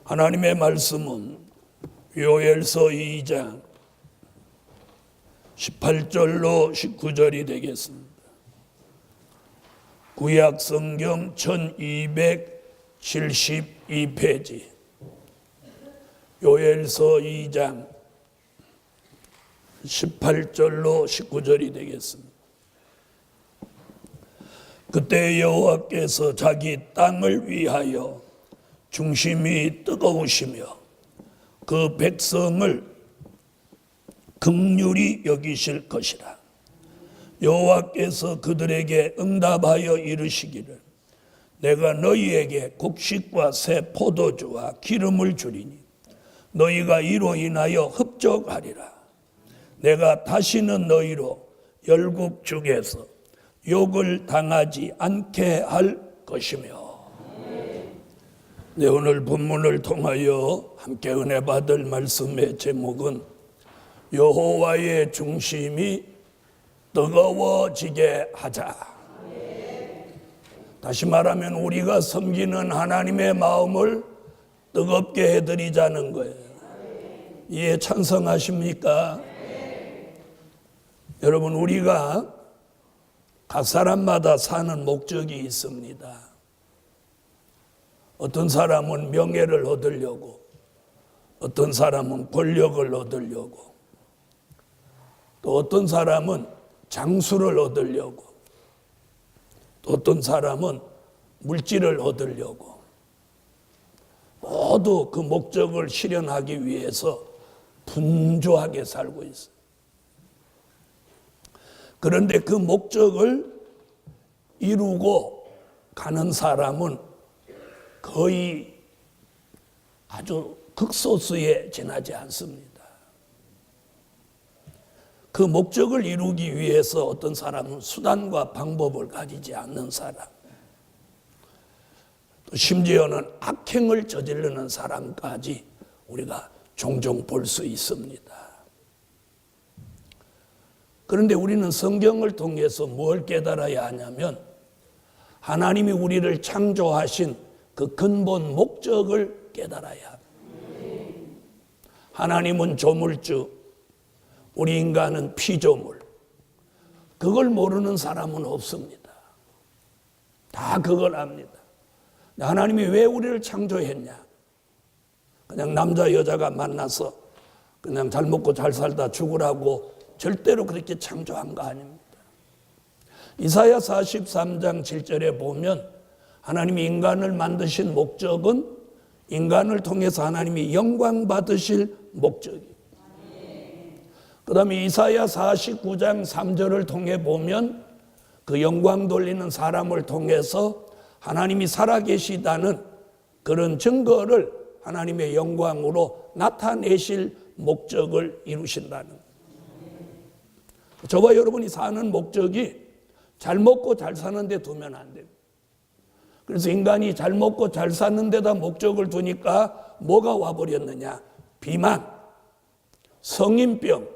하나님의 말씀은 요엘서 2장 18절로 19절이 되겠습니다. 구약 성경 1272페이지 요엘서 2장 18절로 19절이 되겠습니다. 그때 여호와께서 자기 땅을 위하여 중심이 뜨거우시며 그 백성을 긍휼히 여기실 것이라. 여호와께서 그들에게 응답하여 이르시기를 내가 너희에게 곡식과 새 포도주와 기름을 주리니 너희가 이로 인하여 흡족하리라. 내가 다시는 너희로 열국 중에서 욕을 당하지 않게 할 것이며. 네, 오늘 본문을 통하여 함께 은혜 받을 말씀의 제목은 여호와의 중심이 뜨거워지게 하자. 다시 말하면 우리가 섬기는 하나님의 마음을 뜨겁게 해드리자는 거예요. 이에 찬성하십니까? 여러분, 우리가 각 사람마다 사는 목적이 있습니다. 어떤 사람은 명예를 얻으려고, 어떤 사람은 권력을 얻으려고, 또 어떤 사람은 장수를 얻으려고, 또 어떤 사람은 물질을 얻으려고, 모두 그 목적을 실현하기 위해서 분주하게 살고 있어요. 그런데 그 목적을 이루고 가는 사람은 거의 아주 극소수에 지나지 않습니다. 그 목적을 이루기 위해서 어떤 사람은 수단과 방법을 가지지 않는 사람, 또 심지어는 악행을 저지르는 사람까지 우리가 종종 볼 수 있습니다. 그런데 우리는 성경을 통해서 뭘 깨달아야 하냐면 하나님이 우리를 창조하신 그 근본 목적을 깨달아야 합니다. 하나님은 조물주, 우리 인간은 피조물. 그걸 모르는 사람은 없습니다. 다 그걸 압니다. 하나님이 왜 우리를 창조했냐? 그냥 남자 여자가 만나서 그냥 잘 먹고 잘 살다 죽으라고 절대로 그렇게 창조한 거 아닙니다. 이사야 43장 7절에 보면 하나님이 인간을 만드신 목적은 인간을 통해서 하나님이 영광 받으실 목적이에요. 그 다음에 이사야 49장 3절을 통해 보면 그 영광 돌리는 사람을 통해서 하나님이 살아계시다는 그런 증거를 하나님의 영광으로 나타내실 목적을 이루신다는 거예요. 저와 여러분이 사는 목적이 잘 먹고 잘 사는 데 두면 안 됩니다. 그래서 인간이 잘 먹고 잘 사는 데다 목적을 두니까 뭐가 와버렸느냐? 비만, 성인병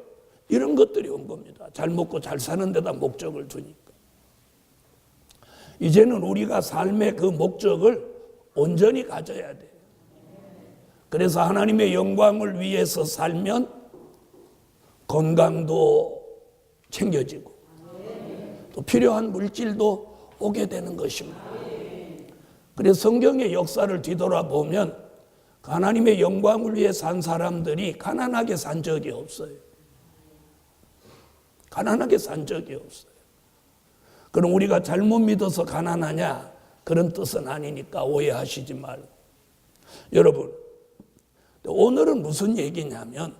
이런 것들이 온 겁니다. 잘 먹고 잘 사는 데다 목적을 두니까. 이제는 우리가 삶의 그 목적을 온전히 가져야 돼요. 그래서 하나님의 영광을 위해서 살면 건강도 챙겨지고 또 필요한 물질도 오게 되는 것입니다. 그래서 성경의 역사를 뒤돌아보면 하나님의 영광을 위해 산 사람들이 가난하게 산 적이 없어요. 가난하게 산 적이 없어요. 그럼 우리가 잘못 믿어서 가난하냐? 그런 뜻은 아니니까 오해하시지 말고. 여러분, 오늘은 무슨 얘기냐면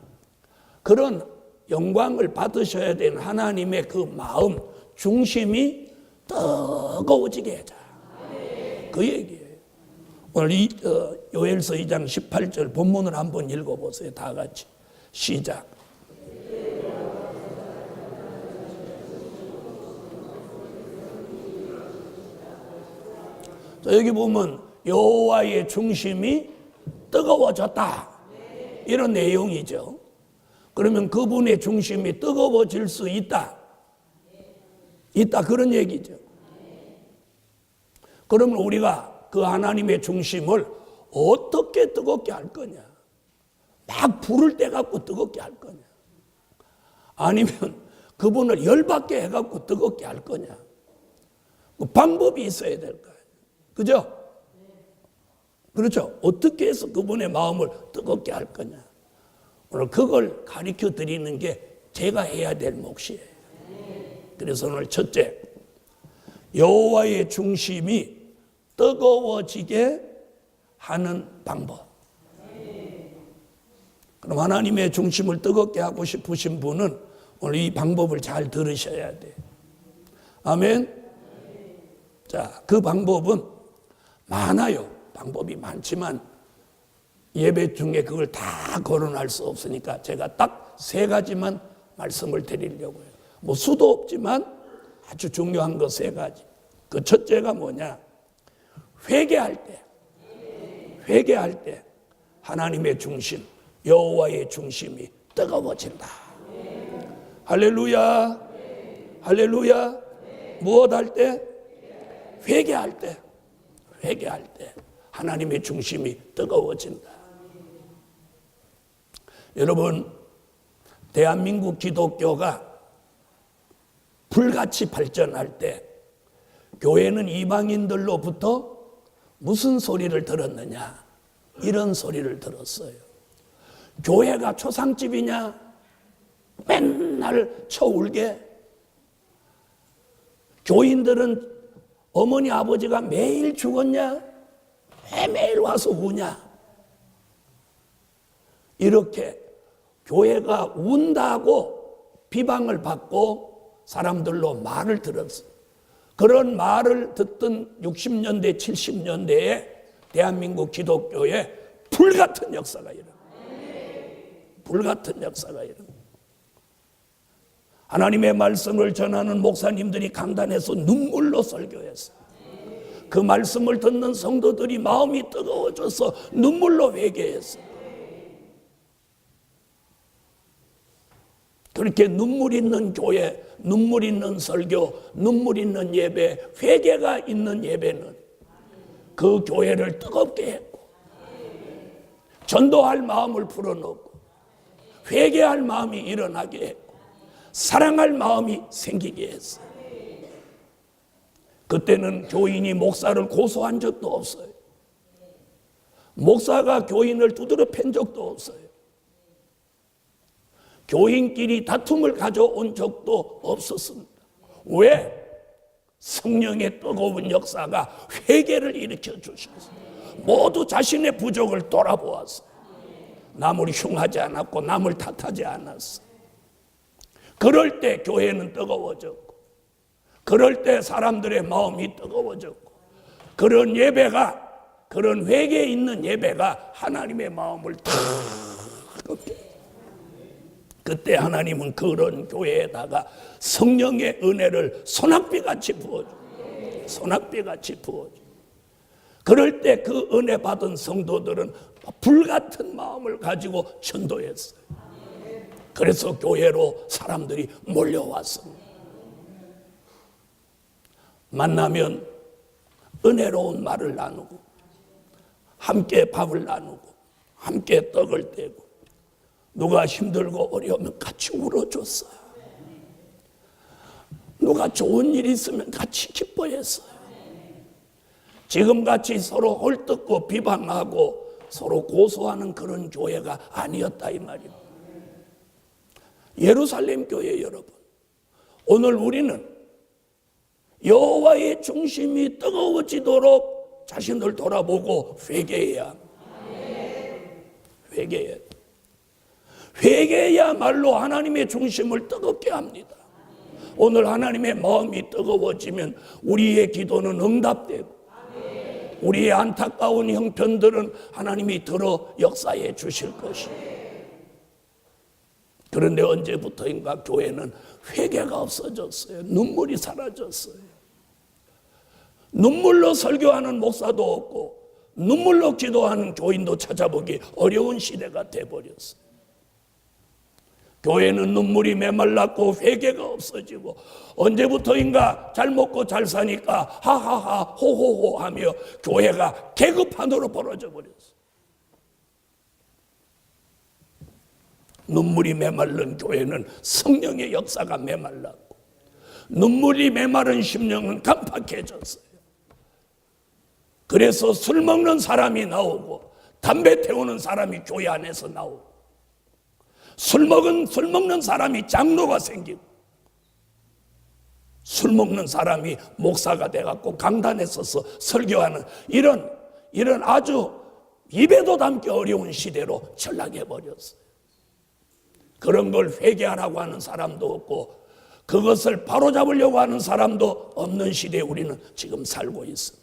그런 영광을 받으셔야 되는 하나님의 그 마음, 중심이 뜨거워지게 하자. 그 얘기예요. 오늘 요엘서 2장 18절 본문을 한번 읽어보세요. 다 같이. 시작. 자, 여기 보면 여호와의 중심이 뜨거워졌다. 이런 내용이죠. 그러면 그분의 중심이 뜨거워질 수 있다. 있다 그런 얘기죠. 그러면 우리가 그 하나님의 중심을 어떻게 뜨겁게 할 거냐? 막 불을 떼갖고 뜨겁게 할 거냐? 아니면 그분을 열받게 해갖고 뜨겁게 할 거냐? 그 방법이 있어야 될 거예요. 그죠? 그렇죠? 어떻게 해서 그분의 마음을 뜨겁게 할 거냐? 오늘 그걸 가르쳐 드리는 게 제가 해야 될 몫이에요. 그래서 오늘 첫째, 여호와의 중심이 뜨거워지게 하는 방법. 그럼 하나님의 중심을 뜨겁게 하고 싶으신 분은 오늘 이 방법을 잘 들으셔야 돼요. 아멘. 자, 그 방법은 많아요. 방법이 많지만 예배 중에 그걸 다 거론할 수 없으니까 제가 딱 3가지만 말씀을 드리려고요. 뭐 수도 없지만 아주 중요한 거 3가지. 그 첫째가 뭐냐? 회개할 때 하나님의 중심, 여호와의 중심이 뜨거워진다. 할렐루야. 할렐루야. 무엇 할 때? 회개할 때 하나님의 중심이 뜨거워진다. 여러분, 대한민국 기독교가 불같이 발전할 때 교회는 이방인들로부터 무슨 소리를 들었느냐? 이런 소리를 들었어요. 교회가 초상집이냐? 맨날 쳐울게. 교인들은 어머니 아버지가 매일 죽었냐? 왜 매일 와서 우냐? 이렇게 교회가 운다고 비방을 받고 사람들로 말을 들었어요. 그런 말을 듣던 60년대, 70년대에 대한민국 기독교에 불같은 역사가 일어납니다. 불같은 역사가 일어납니다. 하나님의 말씀을 전하는 목사님들이 강단에서 눈물로 설교했어요. 그 말씀을 듣는 성도들이 마음이 뜨거워져서 눈물로 회개했어요. 그렇게 눈물 있는 교회, 눈물 있는 설교, 눈물 있는 예배, 회개가 있는 예배는 그 교회를 뜨겁게 했고, 전도할 마음을 불어넣고, 회개할 마음이 일어나게 했고, 사랑할 마음이 생기게 했어요. 그때는 교인이 목사를 고소한 적도 없어요. 목사가 교인을 두드려 팬 적도 없어요. 교인끼리 다툼을 가져온 적도 없었습니다. 왜? 성령의 뜨거운 역사가 회개를 일으켜 주셨어요. 모두 자신의 부족을 돌아보았어요. 남을 흉하지 않았고 남을 탓하지 않았어요. 그럴 때 교회는 뜨거워졌고, 그럴 때 사람들의 마음이 뜨거워졌고, 그런 예배가, 그런 회개에 있는 예배가 하나님의 마음을 뜨겁게, 그때 하나님은 그런 교회에다가 성령의 은혜를 소낙비같이 부어줘. 소낙비같이 부어줘. 그럴 때 그 은혜 받은 성도들은 불같은 마음을 가지고 전도했어요. 그래서 교회로 사람들이 몰려왔습니다. 만나면 은혜로운 말을 나누고, 함께 밥을 나누고, 함께 떡을 떼고, 누가 힘들고 어려우면 같이 울어줬어요. 누가 좋은 일이 있으면 같이 기뻐했어요. 지금같이 서로 헐뜯고 비방하고 서로 고소하는 그런 교회가 아니었다 이 말입니다. 예루살렘 교회 여러분, 오늘 우리는 여호와의 중심이 뜨거워지도록 자신을 돌아보고 회개해야 합니다. 회개해야 합니다. 회개야말로 하나님의 중심을 뜨겁게 합니다. 오늘 하나님의 마음이 뜨거워지면 우리의 기도는 응답되고, 우리의 안타까운 형편들은 하나님이 들어 역사해 주실 것이에요. 그런데 언제부터인가 교회는 회개가 없어졌어요. 눈물이 사라졌어요. 눈물로 설교하는 목사도 없고 눈물로 기도하는 교인도 찾아보기 어려운 시대가 돼버렸어요. 교회는 눈물이 메말랐고 회개가 없어지고 언제부터인가 잘 먹고 잘 사니까 하하하 호호호 하며 교회가 계급판으로 벌어져 버렸어. 눈물이 메말른 교회는 성령의 역사가 메말랐고 눈물이 메마른 심령은 깜빡해졌어요. 그래서 술 먹는 사람이 나오고 담배 태우는 사람이 교회 안에서 나오고 술 먹는 사람이 장로가 생기고 술 먹는 사람이 목사가 돼갖고 강단에 서서 설교하는 이런 아주 입에도 담기 어려운 시대로 전락해버렸어요. 그런 걸 회개하라고 하는 사람도 없고 그것을 바로잡으려고 하는 사람도 없는 시대에 우리는 지금 살고 있습니다.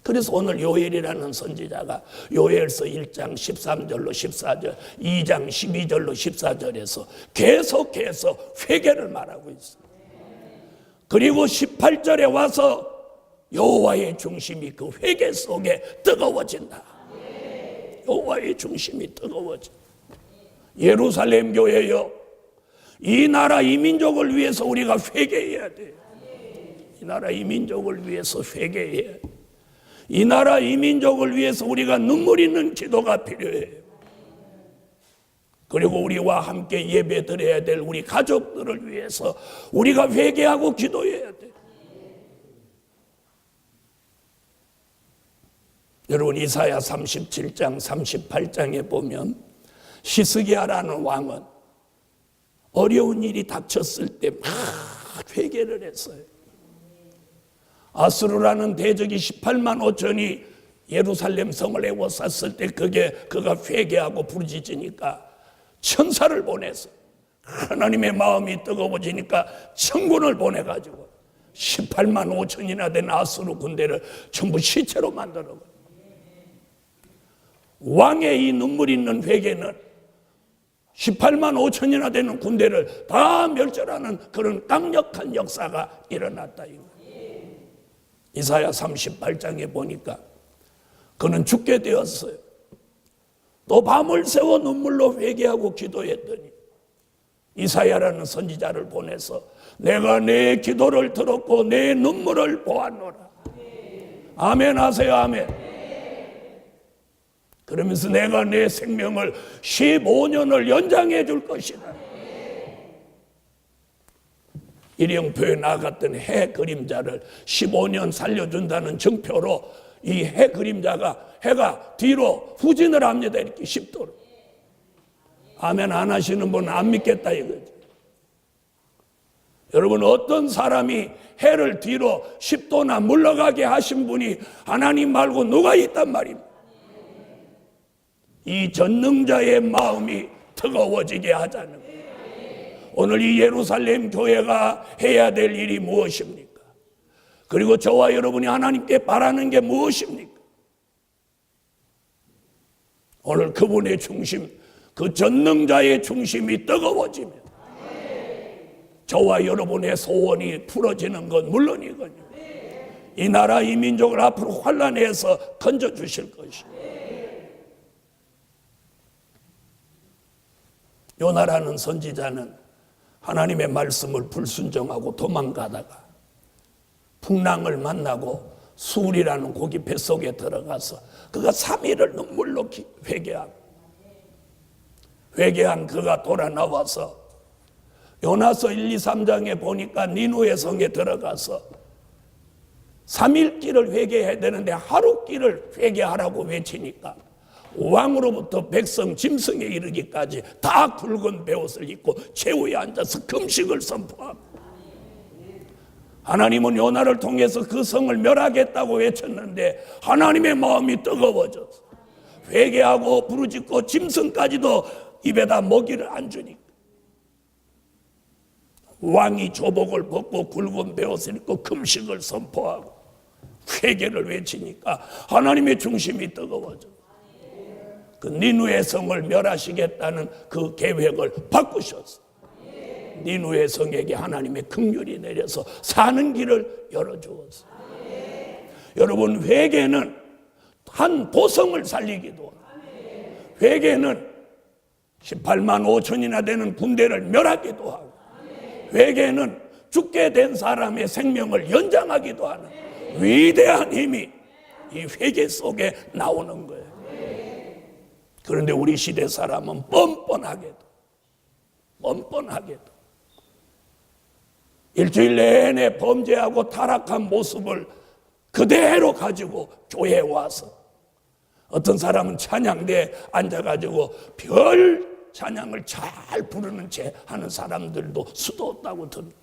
그래서 오늘 요엘이라는 선지자가 요엘서 1장 13절로 14절, 2장 12절로 14절에서 계속해서 회개를 말하고 있습니다. 그리고 18절에 와서 여호와의 중심이 그 회개 속에 뜨거워진다. 여호와의 중심이 뜨거워진다. 예루살렘 교회여, 이 나라 이 민족을 위해서 우리가 회개해야 돼요. 이 나라 이 민족을 위해서 회개해야 돼요. 이 나라 이 민족을 위해서 우리가 눈물 있는 기도가 필요해요. 그리고 우리와 함께 예배 드려야 될 우리 가족들을 위해서 우리가 회개하고 기도해야 돼요. 여러분 이사야 37장 38장에 보면 히스기야라는 왕은 어려운 일이 닥쳤을 때 막 회개를 했어요. 아수르라는 대적이 18만 5천이 예루살렘 성을 에워쌌을 때 그가 회개하고 부르짖으니까 천사를 보내서 하나님의 마음이 뜨거워지니까 천군을 보내가지고 18만 5천이나 된 아수르 군대를 전부 시체로 만들어버려요. 왕의 이 눈물 있는 회개는 18만 5천이나 되는 군대를 다 멸절하는 그런 강력한 역사가 일어났다. 이사야 38장에 보니까 그는 죽게 되었어요. 또 밤을 새워 눈물로 회개하고 기도했더니 이사야라는 선지자를 보내서 내가 내 기도를 들었고 내 눈물을 보았노라. 아멘 하세요. 아멘. 그러면서 내가 내 생명을 15년을 연장해 줄 것이다. 일영표에 나갔던 해 그림자를 15년 살려준다는 증표로 이 해 그림자가 해가 뒤로 후진을 합니다. 이렇게 10도로. 아멘 안 하시는 분은 안 믿겠다 이거지. 여러분 어떤 사람이 해를 뒤로 10도나 물러가게 하신 분이 하나님 말고 누가 있단 말입니다. 이 전능자의 마음이 뜨거워지게 하자는 거예요. 오늘 이 예루살렘 교회가 해야 될 일이 무엇입니까? 그리고 저와 여러분이 하나님께 바라는 게 무엇입니까? 오늘 그분의 중심, 그 전능자의 중심이 뜨거워지면 저와 여러분의 소원이 풀어지는 건 물론이거든요. 이 나라 이 민족을 앞으로 환란해서 던져주실 것이에요. 요나라는 선지자는 하나님의 말씀을 불순종하고 도망가다가 풍랑을 만나고 수울이라는 고기 뱃속에 들어가서 그가 3일을 눈물로 회개한 그가 돌아 나와서 요나서 1, 2, 3장에 보니까 니누의 성에 들어가서 3일 길을 회개해야 되는데 하루 길을 회개하라고 외치니까 왕으로부터 백성 짐승에 이르기까지 다 굵은 베옷을 입고 최후에 앉아서 금식을 선포합니다. 하나님은 요나를 통해서 그 성을 멸하겠다고 외쳤는데 하나님의 마음이 뜨거워져서 회개하고 부르짖고 짐승까지도 입에다 먹이를 안 주니까 왕이 조복을 벗고 굵은 베옷을 입고 금식을 선포하고 회개를 외치니까 하나님의 중심이 뜨거워져 그 니누의 성을 멸하시겠다는 그 계획을 바꾸셨어. 니누의 성에게 하나님의 긍휼이 내려서 사는 길을 열어주었어. 여러분 회개는 한 도성을 살리기도 합니다. 회개는 18만 5천이나 되는 군대를 멸하기도 하고, 회개는 죽게 된 사람의 생명을 연장하기도 하는 위대한 힘이 이 회개 속에 나오는 거예요. 그런데 우리 시대 사람은 뻔뻔하게도 일주일 내내 범죄하고 타락한 모습을 그대로 가지고 교회에 와서, 어떤 사람은 찬양대에 앉아가지고 별 찬양을 잘 부르는 채 하는 사람들도 수도 없다고 듭니다.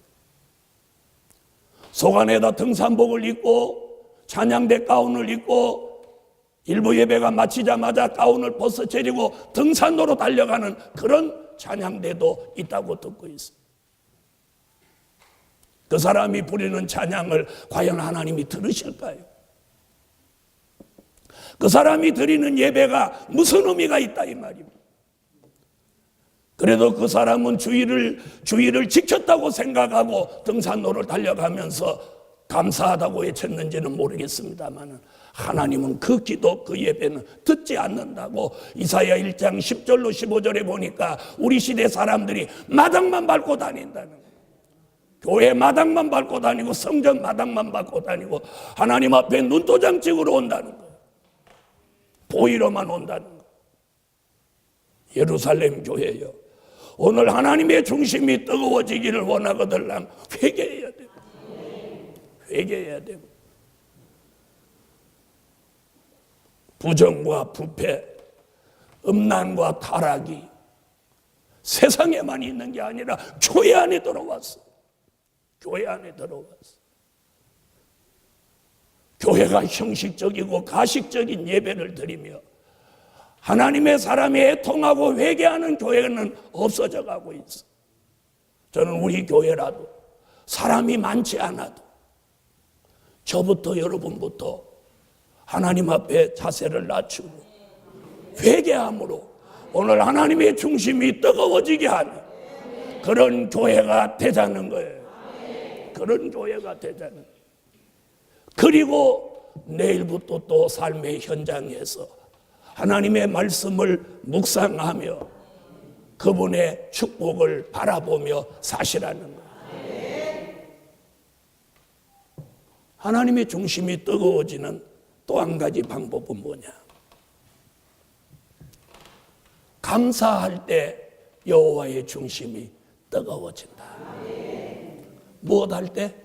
속 안에다 등산복을 입고 찬양대 가운을 입고 일부 예배가 마치자마자 가운을 벗어제리고 등산로로 달려가는 그런 찬양대도 있다고 듣고 있습니다. 그 사람이 부리는 찬양을 과연 하나님이 들으실까요? 그 사람이 드리는 예배가 무슨 의미가 있다 이 말입니다. 그래도 그 사람은 주의를 지켰다고 생각하고 등산로를 달려가면서 감사하다고 외쳤는지는 모르겠습니다만, 하나님은 그 기도, 그 예배는 듣지 않는다고 이사야 1장 10절로 15절에 보니까 우리 시대 사람들이 마당만 밟고 다닌다는 거예요. 교회 마당만 밟고 다니고 성전 마당만 밟고 다니고 하나님 앞에 눈도장 찍으러 온다는 거예요. 보이러만 온다는 거예요. 예루살렘 교회요, 오늘 하나님의 중심이 뜨거워지기를 원하거든 회개해야 돼요. 회개해야 돼요. 부정과 부패, 음란과 타락이 세상에만 있는 게 아니라 교회 안에 들어왔어. 교회 안에 들어왔어. 교회가 형식적이고 가식적인 예배를 드리며 하나님의 사람이 애통하고 회개하는 교회는 없어져 가고 있어. 저는 우리 교회라도 사람이 많지 않아도 저부터 여러분부터 하나님 앞에 자세를 낮추고 회개함으로 오늘 하나님의 중심이 뜨거워지게 하는 그런 교회가 되자는 거예요. 그런 교회가 되자는 거예요. 그리고 내일부터 또 삶의 현장에서 하나님의 말씀을 묵상하며 그분의 축복을 바라보며 사시라는 거예요. 하나님의 중심이 뜨거워지는 또 한 가지 방법은 뭐냐? 감사할 때 여호와의 중심이 뜨거워진다. 무엇 할 때?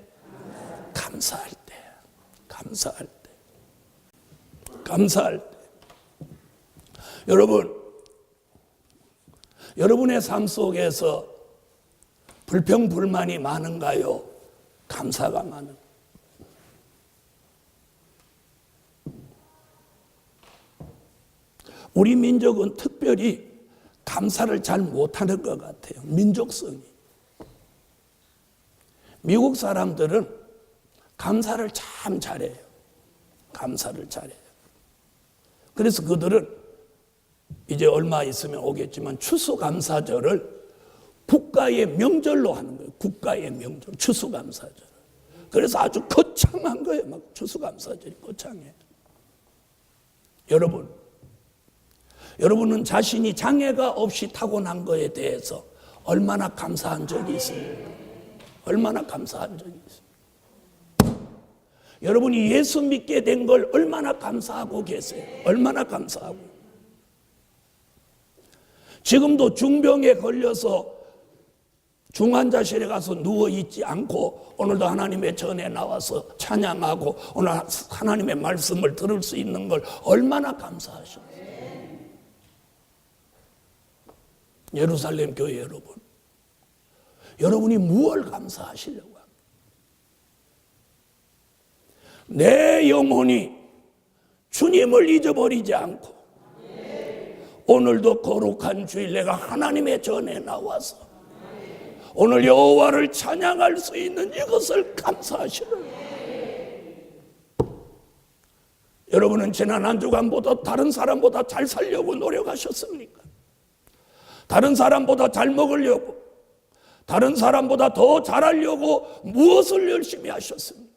감사할 때. 감사할 때. 감사할 때. 여러분의 삶 속에서 불평, 불만이 많은가요? 감사가 많은가요? 우리 민족은 특별히 감사를 잘 못하는 것 같아요. 민족성이. 미국 사람들은 감사를 참 잘해요. 감사를 잘해요. 그래서 그들은 이제 얼마 있으면 오겠지만 추수감사절을 국가의 명절로 하는 거예요. 국가의 명절, 추수감사절. 그래서 아주 거창한 거예요. 막 추수감사절이 거창해요. 여러분은 자신이 장애가 없이 타고난 거에 대해서 얼마나 감사한 적이 있습니까? 얼마나 감사한 적이 있습니까? 여러분이 예수 믿게 된 걸 얼마나 감사하고 계세요? 얼마나 감사하고. 지금도 중병에 걸려서 중환자실에 가서 누워있지 않고 오늘도 하나님의 전에 나와서 찬양하고 오늘 하나님의 말씀을 들을 수 있는 걸 얼마나 감사하십니까? 예루살렘 교회 여러분이 무엇을 감사하시려고 합니까? 내 영혼이 주님을 잊어버리지 않고 오늘도 거룩한 주일 내가 하나님의 전에 나와서 오늘 여호와를 찬양할 수 있는 이것을 감사하시는 여러분은 지난 한 주간보다 다른 사람보다 잘 살려고 노력하셨습니까? 다른 사람보다 잘 먹으려고, 다른 사람보다 더 잘하려고 무엇을 열심히 하셨습니까?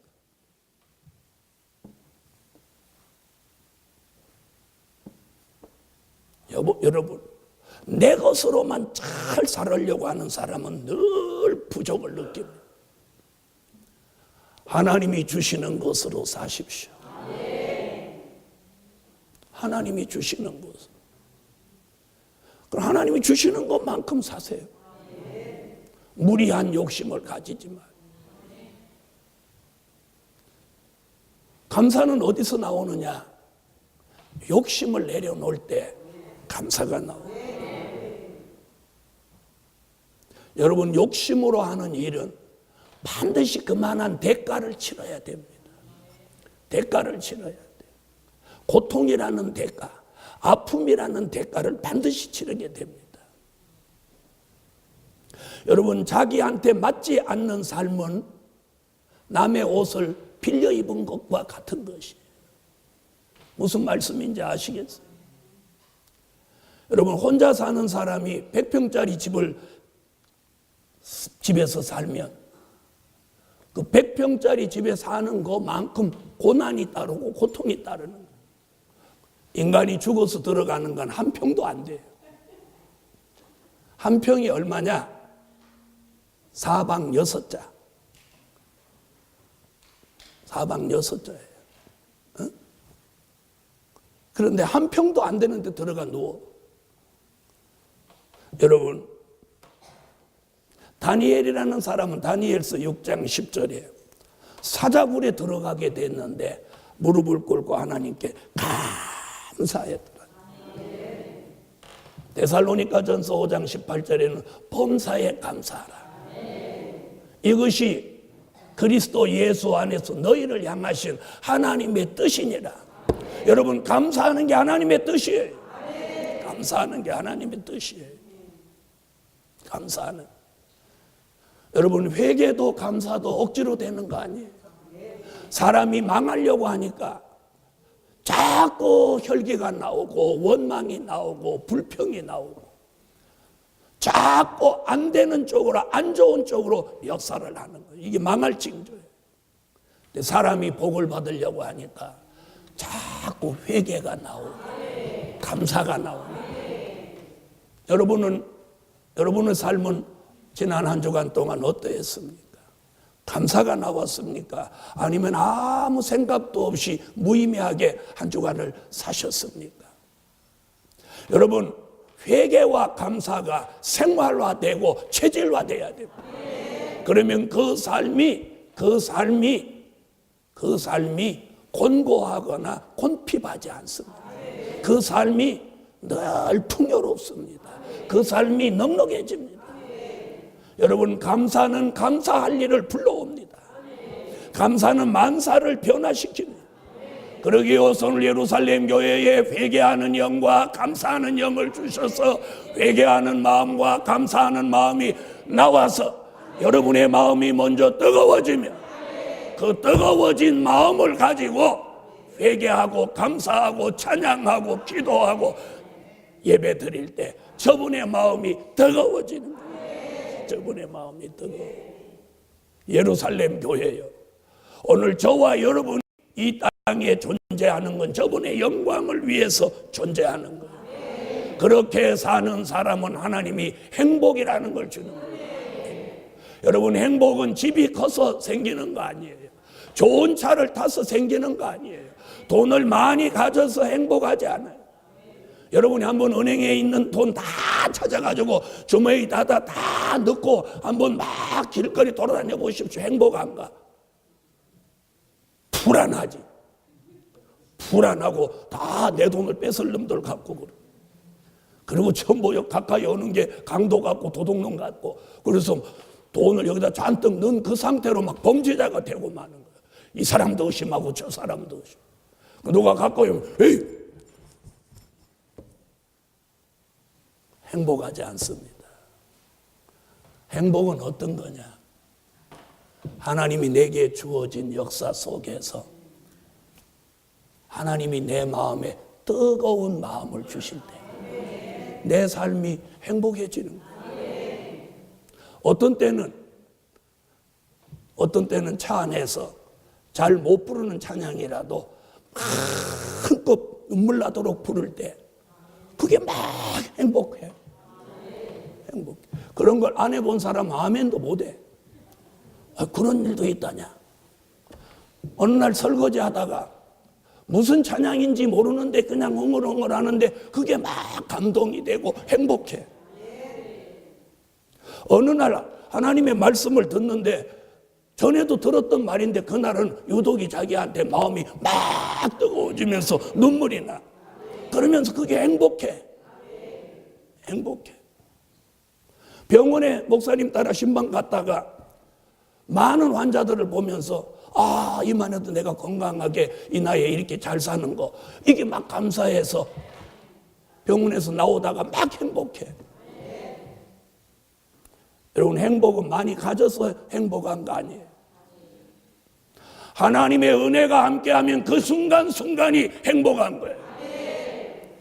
여러분, 내 것으로만 잘 살으려고 하는 사람은 늘 부족을 느낍니다. 하나님이 주시는 것으로 사십시오. 하나님이 주시는 것. 그럼 하나님이 주시는 것만큼 사세요. 무리한 욕심을 가지지 마요. 감사는 어디서 나오느냐? 욕심을 내려놓을 때 감사가 나옵니다. 여러분, 욕심으로 하는 일은 반드시 그만한 대가를 치러야 됩니다. 대가를 치러야 돼요. 고통이라는 대가, 아픔이라는 대가를 반드시 치르게 됩니다. 여러분, 자기한테 맞지 않는 삶은 남의 옷을 빌려 입은 것과 같은 것이에요. 무슨 말씀인지 아시겠어요? 여러분, 혼자 사는 사람이 100평짜리 집에서 살면 그 100평짜리 집에 사는 것만큼 고난이 따르고 고통이 따르는 거예요. 인간이 죽어서 들어가는 건 한 평도 안 돼요. 한 평이 얼마냐? 4방 6자. 4방 6자예요. 어? 그런데 한 평도 안 되는데 들어가 누워. 여러분, 다니엘이라는 사람은 다니엘서 6장 10절에 사자굴에 들어가게 됐는데 무릎을 꿇고 하나님께 감사했더라. 데살로니가전서 5장 18절에는 범사에 감사하라. 이것이 그리스도 예수 안에서 너희를 향하신 하나님의 뜻이니라. 여러분, 감사하는 게 하나님의 뜻이에요. 감사하는 게 하나님의 뜻이에요. 감사하는. 여러분, 회개도 감사도 억지로 되는 거 아니에요. 사람이 망하려고 하니까 자꾸 혈기가 나오고 원망이 나오고 불평이 나오고 자꾸 안 되는 쪽으로, 안 좋은 쪽으로 역사를 하는 거예요. 이게 망할 징조예요. 근데 사람이 복을 받으려고 하니까 자꾸 회개가 나오고 감사가 나오고. 여러분의 삶은 지난 한 주간 동안 어떠했습니까? 감사가 나왔습니까? 아니면 아무 생각도 없이 무의미하게 한 주간을 사셨습니까? 여러분, 회개와 감사가 생활화되고 체질화돼야 됩니다. 그러면 그 삶이 곤고하거나 곤핍하지 않습니다. 그 삶이 늘 풍요롭습니다. 그 삶이 넉넉해집니다. 여러분, 감사는 감사할 일을 불러옵니다. 감사는 만사를 변화시킵니다. 그러기에 오늘 예루살렘 교회에 회개하는 영과 감사하는 영을 주셔서 회개하는 마음과 감사하는 마음이 나와서 여러분의 마음이 먼저 뜨거워지면 그 뜨거워진 마음을 가지고 회개하고 감사하고 찬양하고 기도하고 예배 드릴 때 저분의 마음이 뜨거워지는 거예요. 저분의 마음이 뜨거워. 예루살렘 교회요, 오늘 저와 여러분이 이 땅에 존재하는 건 저분의 영광을 위해서 존재하는 거예요. 그렇게 사는 사람은 하나님이 행복이라는 걸 주는 거예요. 여러분, 행복은 집이 커서 생기는 거 아니에요. 좋은 차를 타서 생기는 거 아니에요. 돈을 많이 가져서 행복하지 않아요. 여러분이 한번 은행에 있는 돈 다 찾아가지고 주머니에다 다 넣고 한번 막 길거리 돌아다녀 보십시오. 행복한가? 불안하지. 불안하고 다 내 돈을 뺏을 놈들 같고 그래. 그리고 전부 가까이 오는 게 강도 같고 도둑놈 같고, 그래서 돈을 여기다 잔뜩 넣은 그 상태로 막 범죄자가 되고 마는 거야. 이 사람도 의심하고 저 사람도 의심. 누가 가까이 오면 에이! 행복하지 않습니다. 행복은 어떤 거냐? 하나님이 내게 주어진 역사 속에서 하나님이 내 마음에 뜨거운 마음을 주실 때 내 삶이 행복해지는 거예요. 어떤 때는 차 안에서 잘 못 부르는 찬양이라도 한껏 눈물 나도록 부를 때 그게 막 행복해. 행복해. 그런 걸 안 해본 사람 아멘도 못해. 그런 일도 있다냐. 어느 날 설거지 하다가 무슨 찬양인지 모르는데 그냥 엉얼엉얼 하는데 그게 막 감동이 되고 행복해. 어느 날 하나님의 말씀을 듣는데 전에도 들었던 말인데 그날은 유독이 자기한테 마음이 막 뜨거워지면서 눈물이 나. 그러면서 그게 행복해. 행복해. 병원에 목사님 따라 신방 갔다가 많은 환자들을 보면서 이만해도 내가 건강하게 이 나이에 이렇게 잘 사는 거 이게 막 감사해서 병원에서 나오다가 막 행복해. 여러분 행복은 많이 가져서 행복한 거 아니에요. 하나님의 은혜가 함께하면 그 순간순간이 행복한 거예요.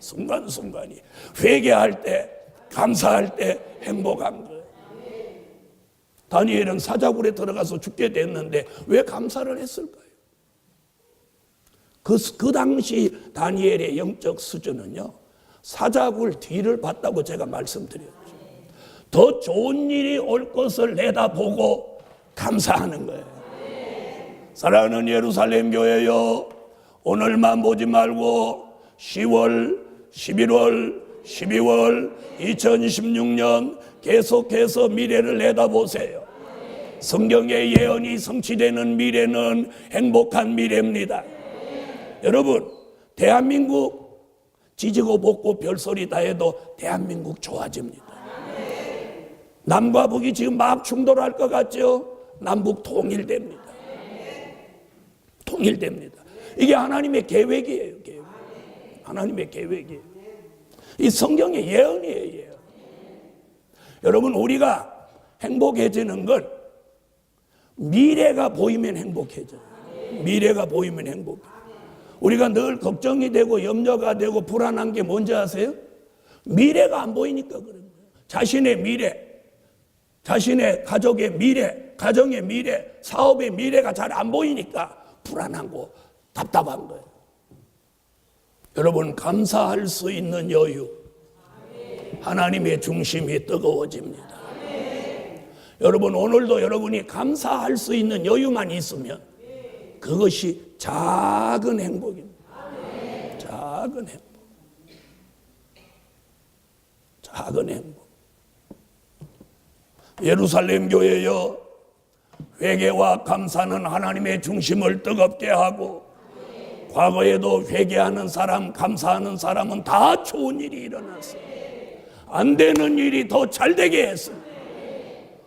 순간순간이. 회개할 때 감사할 때 행복한 거예요. 다니엘은 사자굴에 들어가서 죽게 됐는데 왜 감사를 했을까요? 그 당시 다니엘의 영적 수준은요, 사자굴 뒤를 봤다고 제가 말씀드렸죠. 더 좋은 일이 올 것을 내다보고 감사하는 거예요. 사랑하는 예루살렘 교회요, 오늘만 보지 말고 10월, 11월, 12월 2016년 계속해서 미래를 내다보세요. 성경의 예언이 성취되는 미래는 행복한 미래입니다. 여러분, 대한민국 지지고 볶고 별소리 다 해도 대한민국 좋아집니다. 남과 북이 지금 막 충돌할 것 같죠? 남북 통일됩니다. 통일됩니다. 이게 하나님의 계획이에요. 계획. 하나님의 계획이에요. 이 성경의 예언이에요. 예언. 여러분, 우리가 행복해지는 건 미래가 보이면 행복해져요. 미래가 보이면 행복해. 우리가 늘 걱정이 되고 염려가 되고 불안한 게 뭔지 아세요? 미래가 안 보이니까 그런 거예요. 자신의 미래, 자신의 가족의 미래, 가정의 미래, 사업의 미래가 잘 안 보이니까 불안하고 답답한 거예요. 여러분, 감사할 수 있는 여유, 하나님의 중심이 뜨거워집니다. 여러분, 오늘도 여러분이 감사할 수 있는 여유만 있으면 그것이 작은 행복입니다. 작은 행복. 작은 행복. 예루살렘 교회여, 회개와 감사는 하나님의 중심을 뜨겁게 하고, 과거에도 회개하는 사람, 감사하는 사람은 다 좋은 일이 일어났어요. 안 되는 일이 더 잘 되게 했습니다.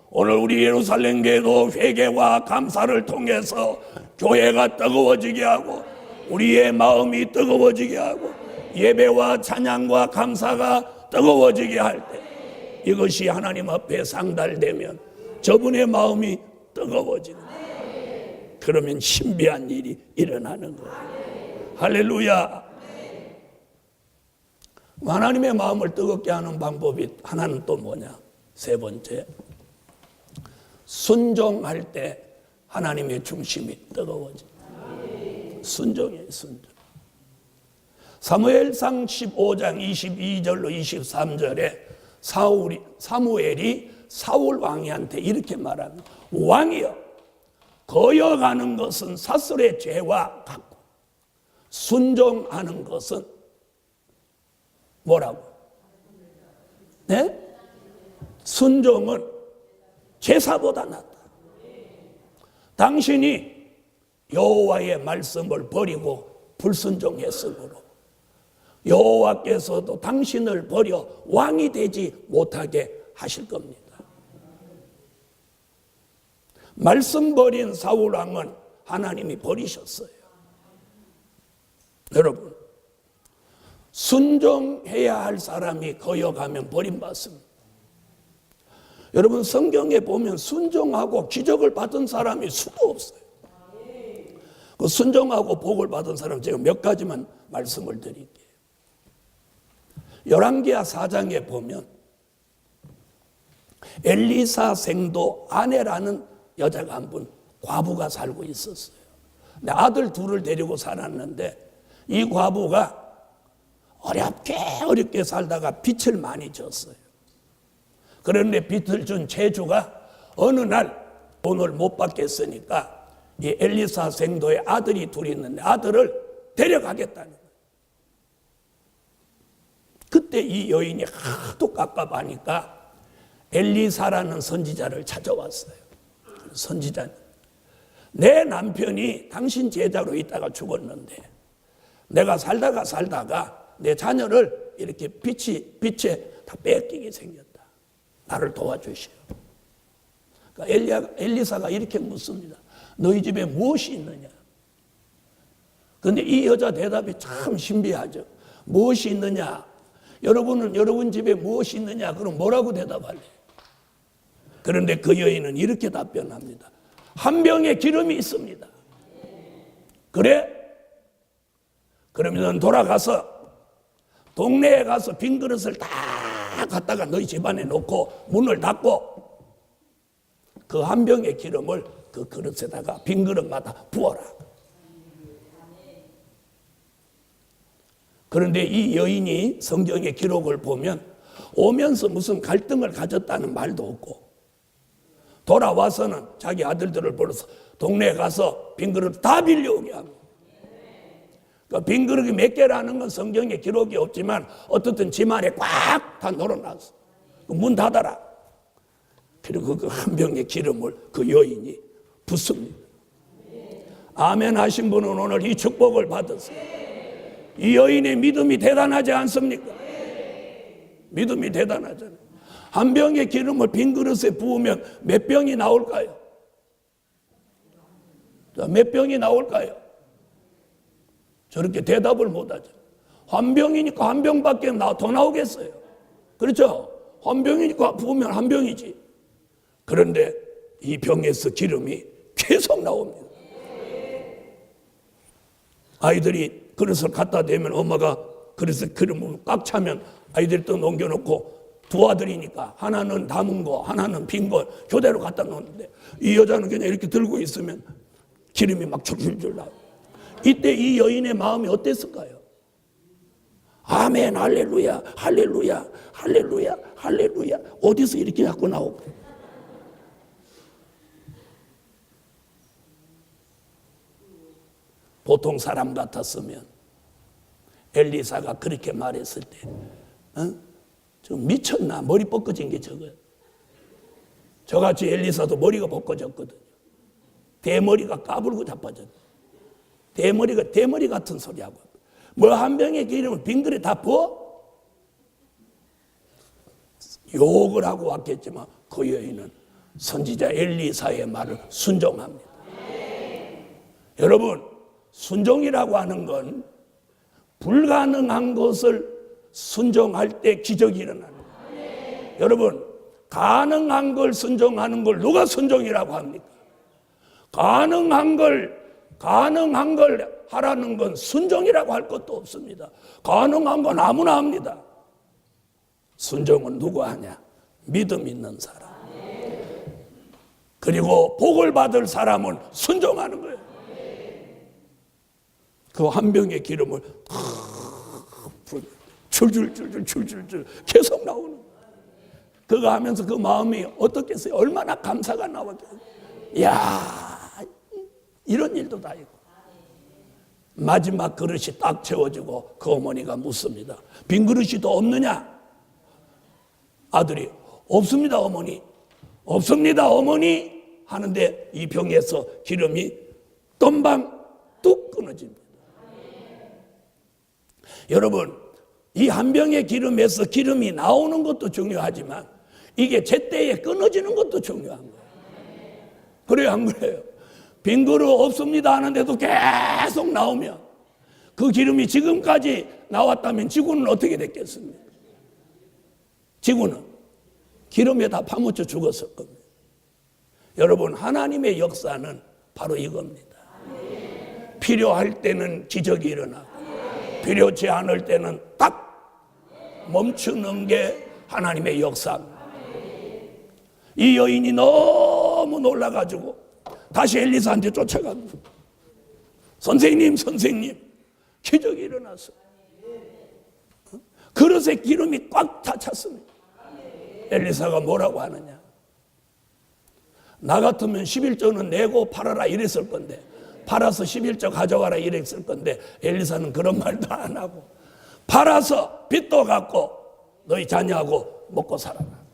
오늘 우리 예루살렘 교회도 회개와 감사를 통해서 교회가 뜨거워지게 하고, 우리의 마음이 뜨거워지게 하고, 예배와 찬양과 감사가 뜨거워지게 할 때, 이것이 하나님 앞에 상달되면 저분의 마음이 뜨거워지는 거예요. 그러면 신비한 일이 일어나는 거예요. 할렐루야. 하나님의 마음을 뜨겁게 하는 방법이 하나는 또 뭐냐? 세 번째, 순종할 때 하나님의 중심이 뜨거워집니다. 순종이에요. 순종. 사무엘상 15장 22절로 23절에 사무엘이 사울 왕이한테 이렇게 말합니다. 왕이여, 거여가는 것은 사슬의 죄와 같고 순종하는 것은 뭐라고? 네? 순종은 제사보다 낫다. 당신이 여호와의 말씀을 버리고 불순종했으므로 여호와께서도 당신을 버려 왕이 되지 못하게 하실 겁니다. 말씀 버린 사울 왕은 하나님이 버리셨어요. 여러분, 순종해야 할 사람이 거여가면 버림받습니다. 여러분, 성경에 보면 순종하고 기적을 받은 사람이 수도 없어요. 그 순종하고 복을 받은 사람 제가 몇 가지만 말씀을 드릴게요. 열왕기하 4장에 보면 엘리사 생도 아내라는 여자가 한 분, 과부가 살고 있었어요. 근데 아들 둘을 데리고 살았는데 이 과부가 어렵게 살다가 빚을 많이 졌어요. 그런데 빚을 준 채주가 어느 날 돈을 못 받겠으니까 이 엘리사 생도의 아들이 둘이 있는데 아들을 데려가겠다는 거예요. 그때 이 여인이 하도 깝깝하니까 엘리사라는 선지자를 찾아왔어요. 선지자님, 내 남편이 당신 제자로 있다가 죽었는데 내가 살다가 내 자녀를 이렇게 빛에 다 뺏기게 생겼다. 나를 도와주시오. 그러니까 엘리사가 이렇게 묻습니다. 너희 집에 무엇이 있느냐? 그런데 이 여자 대답이 참 신비하죠. 무엇이 있느냐? 여러분은 여러분 집에 무엇이 있느냐? 그럼 뭐라고 대답할래? 그런데 그 여인은 이렇게 답변합니다. 한 병의 기름이 있습니다. 그래? 그러면 돌아가서 동네에 가서 빈 그릇을 다 갖다가 너희 집안에 놓고 문을 닫고 그 한 병의 기름을 그 그릇에다가 빈 그릇마다 부어라. 그런데 이 여인이 성경의 기록을 보면 오면서 무슨 갈등을 가졌다는 말도 없고 돌아와서는 자기 아들들을 불러서 동네에 가서 빈 그릇 다 빌려오게 합니다. 그러니까 빈 그릇이 몇 개라는 건 성경에 기록이 없지만 어떻든 집 안에 꽉 다 놀아놨어. 문 닫아라. 그리고 그 한 병의 기름을 그 여인이 붓습니다. 아멘 하신 분은 오늘 이 축복을 받으세요. 이 여인의 믿음이 대단하지 않습니까? 믿음이 대단하잖아요. 한 병의 기름을 빈 그릇에 부으면 몇 병이 나올까요? 몇 병이 나올까요? 저렇게 대답을 못하죠. 한 병이니까 한 병밖에 더 나오겠어요. 그렇죠? 한 병이니까 부으면 한 병이지. 그런데 이 병에서 기름이 계속 나옵니다. 아이들이 그릇을 갖다 대면 엄마가 그릇에 기름을 꽉 차면 아이들이 또 넘겨놓고 두 아들이니까 하나는 담은 거 하나는 빈 거 교대로 갖다 놓는데 이 여자는 그냥 이렇게 들고 있으면 기름이 막 줄줄줄 나와요. 이때 이 여인의 마음이 어땠을까요? 아멘 할렐루야 할렐루야 할렐루야 할렐루야 어디서 이렇게 자꾸 나올까요? 보통 사람 같았으면 엘리사가 그렇게 말했을 때 좀 미쳤나? 머리 뻗어진 게 저거야. 저같이 엘리사도 머리가 벗겨졌거든요. 대머리가 까불고 자빠졌네. 대머리 같은 소리하고 뭐 한 병의 기름을 빈 그릇에 다 부어? 욕을 하고 왔겠지만 그 여인은 선지자 엘리사의 말을 순종합니다. 여러분, 순종이라고 하는 건 불가능한 것을 순종할 때 기적이 일어나는 거예요. 여러분, 가능한 걸 순종하는 걸 누가 순종이라고 합니까? 가능한 걸 하라는 건 순종이라고 할 것도 없습니다. 가능한 건 아무나 합니다. 순종은 누가 하냐? 믿음 있는 사람. 그리고 복을 받을 사람은 순종하는 거예요. 그 한 병의 기름을 줄줄줄 계속 나오는 거예요. 그거 하면서 그 마음이 어떻겠어요? 얼마나 감사가 나왔겠어요. 이야, 이런 일도 다 있고. 마지막 그릇이 딱 채워지고 그 어머니가 묻습니다. 빈 그릇이 더 없느냐? 아들이 없습니다 어머니. 없습니다 어머니 하는데 이 병에서 기름이 떤방 뚝 끊어집니다. 여러분, 이 한 병의 기름에서 기름이 나오는 것도 중요하지만 이게 제때에 끊어지는 것도 중요한 거예요. 그래요 안 그래요? 빈 그릇 없습니다 하는데도 계속 나오면 그 기름이 지금까지 나왔다면 지구는 어떻게 됐겠습니까? 지구는 기름에 다 파묻혀 죽었을 겁니다. 여러분, 하나님의 역사는 바로 이겁니다. 필요할 때는 기적이 일어나고 필요치 않을 때는 딱 멈추는 게 하나님의 역사입니다. 이 여인이 너무 놀라가지고 다시 엘리사한테 쫓아갑니다. 선생님 기적이 일어났어요. 그릇에 기름이 꽉 다 찼습니다. 엘리사가 뭐라고 하느냐? 나 같으면 11조는 내고 팔아라 이랬을 건데, 팔아서 11조 가져가라 이랬을 건데, 엘리사는 그런 말도 안 하고 팔아서 빚도 갚고 너희 자녀하고 먹고 살아라.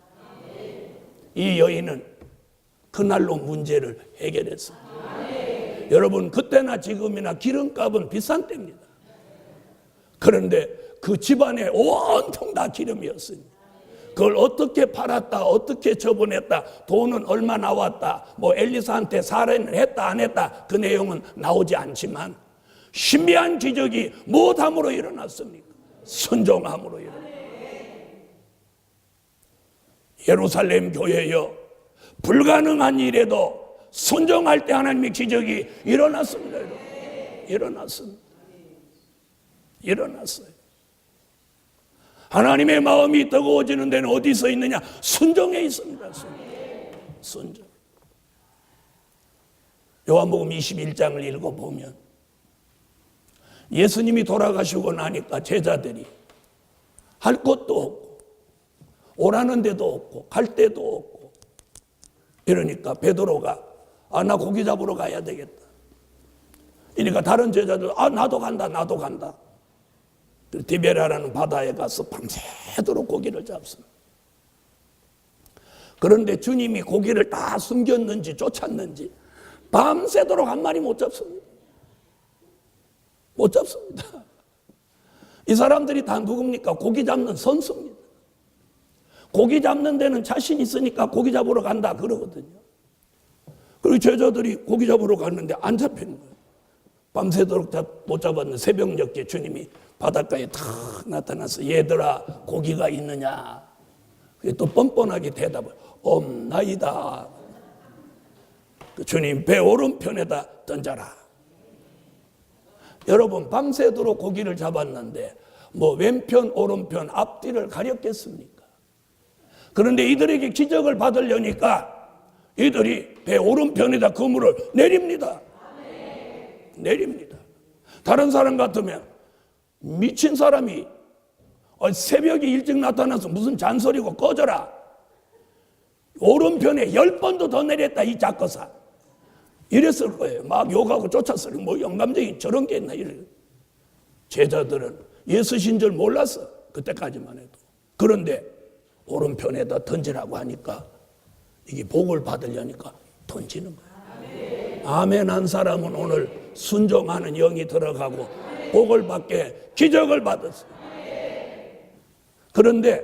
이 여인은 그날로 문제를 해결했습니다. 여러분, 그때나 지금이나 기름값은 비싼 때입니다. 그런데 그 집안에 온통 다 기름이었으니 그걸 어떻게 팔았다, 어떻게 처분했다, 돈은 얼마 나왔다, 뭐 엘리사한테 살인을 했다 안 했다, 그 내용은 나오지 않지만 신비한 기적이 무엇함으로 일어났습니까? 순종함으로 일어났습니다. 예루살렘 교회여, 불가능한 일에도 순종할 때 하나님의 기적이 일어났습니다. 일어났습니다. 일어났어요. 하나님의 마음이 뜨거워지는 데는 어디서 있느냐? 순종에 있습니다. 순종. 요한복음 21장을 읽어보면 예수님이 돌아가시고 나니까 제자들이 할 것도 없고 오라는 데도 없고 갈 데도 없고 이러니까 베드로가 나 고기 잡으러 가야 되겠다. 그러니까 다른 제자들 나도 간다. 디베라라는 바다에 가서 밤새도록 고기를 잡습니다. 그런데 주님이 고기를 다 숨겼는지 쫓았는지 밤새도록 한 마리 못 잡습니다. 못 잡습니다. 이 사람들이 다 누굽니까? 고기 잡는 선수입니다. 고기 잡는 데는 자신 있으니까 고기 잡으러 간다 그러거든요. 그리고 제자들이 고기 잡으러 갔는데 안 잡히는 거예요. 밤새도록 못 잡았는데 새벽녘에 주님이 바닷가에 탁 나타나서 얘들아 고기가 있느냐? 그게 또 뻔뻔하게 대답을 없나이다. 그 주님 배 오른편에다 던져라. 여러분 밤새도록 고기를 잡았는데 뭐 왼편 오른편 앞뒤를 가렸겠습니까? 그런데 이들에게 기적을 받으려니까 이들이 배 오른편에다 그물을 내립니다. 내립니다. 다른 사람 같으면 미친 사람이 새벽에 일찍 나타나서 무슨 잔소리고 꺼져라. 오른편에 10번도 더 내렸다 이 작거사. 이랬을 거예요. 막 욕하고 쫓았어요. 뭐 영감적인 저런 게 있나 이래. 제자들은 예수신 줄 몰랐어. 그때까지만 해도. 그런데 오른편에다 던지라고 하니까 이게 복을 받으려니까 던지는 거예요. 아멘 한 사람은 오늘 순종하는 영이 들어가고 복을 받게 기적을 받았어요. 그런데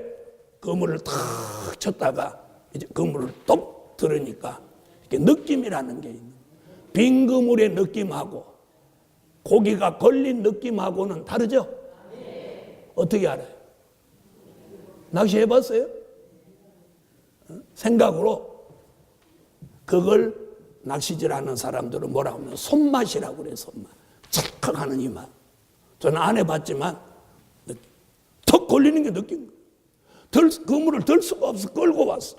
그물을 탁 쳤다가 이제 그물을 똑 들으니까 이렇게 느낌이라는 게 있는 거예요. 빈 그물의 느낌하고 고기가 걸린 느낌하고는 다르죠? 어떻게 알아요? 낚시해봤어요? 생각으로 그걸 낚시질하는 사람들은 뭐라고 하면 손맛이라고 그래요. 손맛. 찰칵 하는 이 맛. 저는 안 해봤지만 턱 걸리는 게 느낀 거예요. 그물을 들 수가 없어. 끌고 왔어.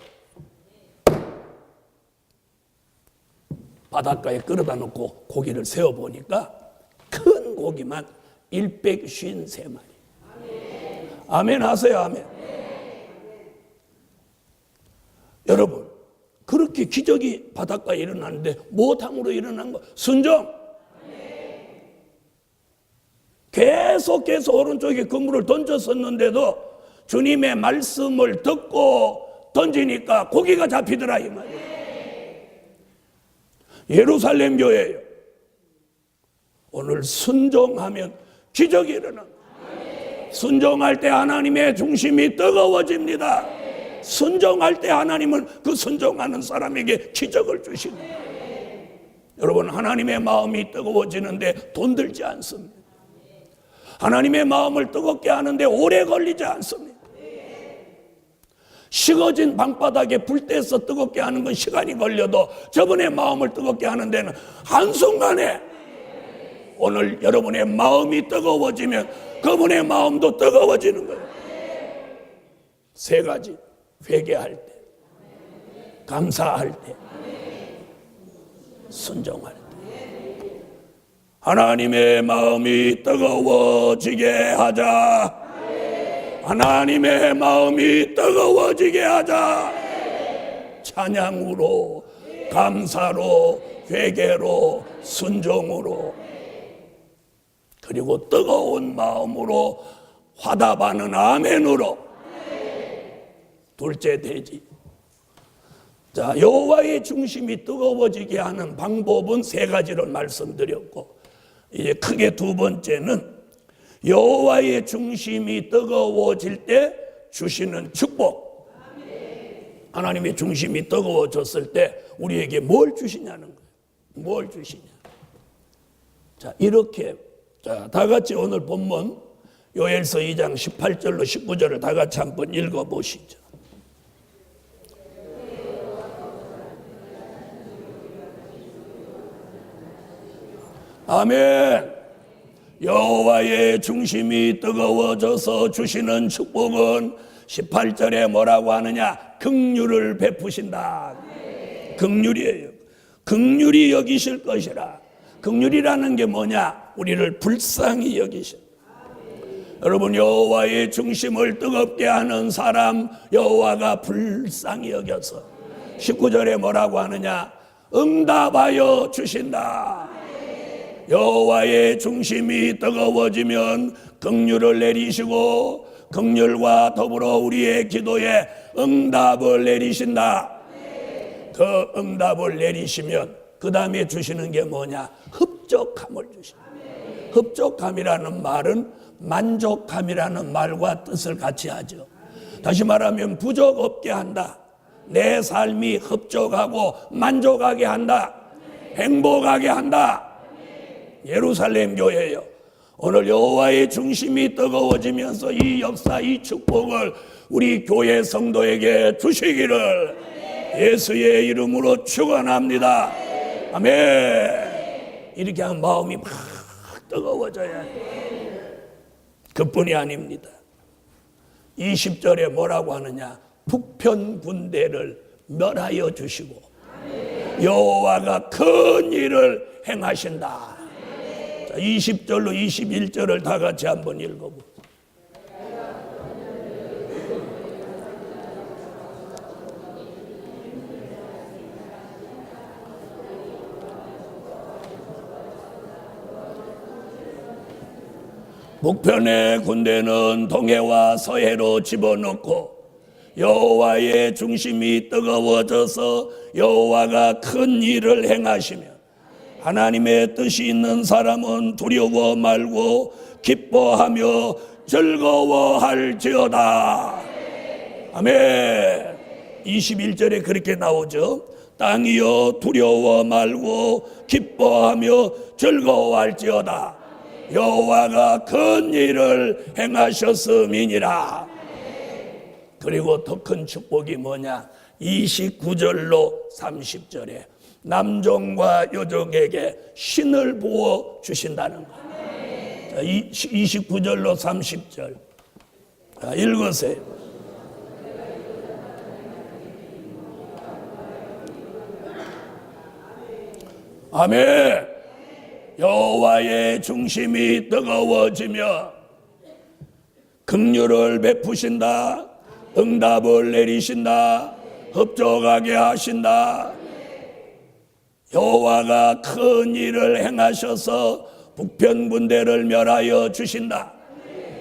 바닷가에 끌어다 놓고 고기를 세워보니까 큰 고기만 153마리. 아멘 하세요. 아멘. 여러분 그렇게 기적이 바닷가에 일어나는데 무엇함으로 일어난 거? 순종. 계속해서 오른쪽에 그물을 던졌었는데도 주님의 말씀을 듣고 던지니까 고기가 잡히더라 이 말이에요. 예루살렘 교회예요. 오늘 순종하면 기적이 일어납니다. 순종할 때 하나님의 중심이 뜨거워집니다. 순종할 때 하나님은 그 순종하는 사람에게 기적을 주십니다. 여러분 하나님의 마음이 뜨거워지는데 돈 들지 않습니다. 하나님의 마음을 뜨겁게 하는데 오래 걸리지 않습니다. 식어진 방바닥에 불 떼서 뜨겁게 하는 건 시간이 걸려도 저분의 마음을 뜨겁게 하는 데는 한순간에 오늘 여러분의 마음이 뜨거워지면 그분의 마음도 뜨거워지는 거예요. 세 가지. 회개할 때, 감사할 때, 순종할 때. 하나님의 마음이 뜨거워지게 하자. 하나님의 마음이 뜨거워지게 하자. 찬양으로, 감사로, 회개로, 순종으로, 그리고 뜨거운 마음으로 화답하는 아멘으로. 둘째 대지. 자, 여호와의 중심이 뜨거워지게 하는 방법은 세 가지를 말씀드렸고, 이제 크게 두 번째는 여호와의 중심이 뜨거워질 때 주시는 축복. 하나님의 중심이 뜨거워졌을 때 우리에게 뭘 주시냐는 거예요. 뭘 주시냐. 자, 이렇게, 자, 다 같이 오늘 본문 요엘서 2장 18절로 19절을 다 같이 한번 읽어보시죠. 아멘. 여호와의 중심이 뜨거워져서 주시는 축복은 18절에 뭐라고 하느냐? 긍휼을 베푸신다. 긍휼이에요. 긍휼히 여기실 것이라. 긍휼이라는 게 뭐냐? 우리를 불쌍히 여기실. 여러분, 여호와의 중심을 뜨겁게 하는 사람 여호와가 불쌍히 여겨서 19절에 뭐라고 하느냐? 응답하여 주신다. 여호와의 중심이 뜨거워지면 긍휼을 내리시고 긍휼과 더불어 우리의 기도에 응답을 내리신다. 그 응답을 내리시면 그 다음에 주시는 게 뭐냐? 흡족함을 주신다. 흡족함이라는 말은 만족함이라는 말과 뜻을 같이 하죠. 다시 말하면 부족 없게 한다. 내 삶이 흡족하고 만족하게 한다. 행복하게 한다. 예루살렘 교회요, 오늘 여호와의 중심이 뜨거워지면서 이 역사, 이 축복을 우리 교회 성도에게 주시기를 예수의 이름으로 축원합니다. 아멘. 이렇게 하면 마음이 막 뜨거워져야 해. 그뿐이 아닙니다. 20절에 뭐라고 하느냐? 북편 군대를 멸하여 주시고 여호와가 큰 일을 행하신다. 20절로 21절을 다 같이 한번 읽어보세요. 북편의 군대는 동해와 서해로 집어넣고 여호와의 중심이 뜨거워져서 여호와가 큰 일을 행하시며 하나님의 뜻이 있는 사람은 두려워 말고 기뻐하며 즐거워할지어다. 아멘. 21절에 그렇게 나오죠. 땅이여 두려워 말고 기뻐하며 즐거워할지어다. 여호와가 큰 일을 행하셨음이니라. 그리고 더 큰 축복이 뭐냐? 29절로 30절에 남종과 여종에게 신을 부어 주신다는 거예요. 29절로 30절 읽으세요. 아멘. 여호와의 중심이 뜨거워지며 긍휼을 베푸신다. 응답을 내리신다. 흡족하게 하신다. 여호와가 큰 일을 행하셔서 북편 군대를 멸하여 주신다.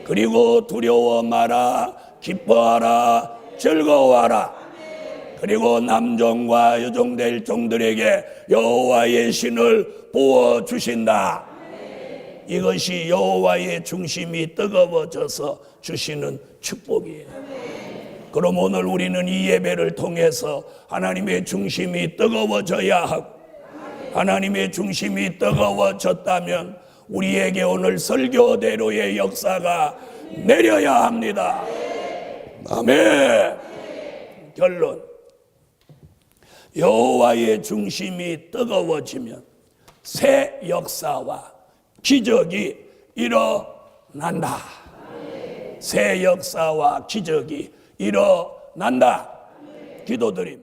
그리고 두려워 마라. 기뻐하라. 즐거워하라. 그리고 남종과 여종될 종들에게 여호와의 신을 부어 주신다. 이것이 여호와의 중심이 뜨거워져서 주시는 축복이에요. 그럼 오늘 우리는 이 예배를 통해서 하나님의 중심이 뜨거워져야 하고, 하나님의 중심이 뜨거워졌다면 우리에게 오늘 설교대로의 역사가 내려야 합니다. 아멘. 결론, 여호와의 중심이 뜨거워지면 새 역사와 기적이 일어난다. 새 역사와 기적이 일어난다. 기도드립니다.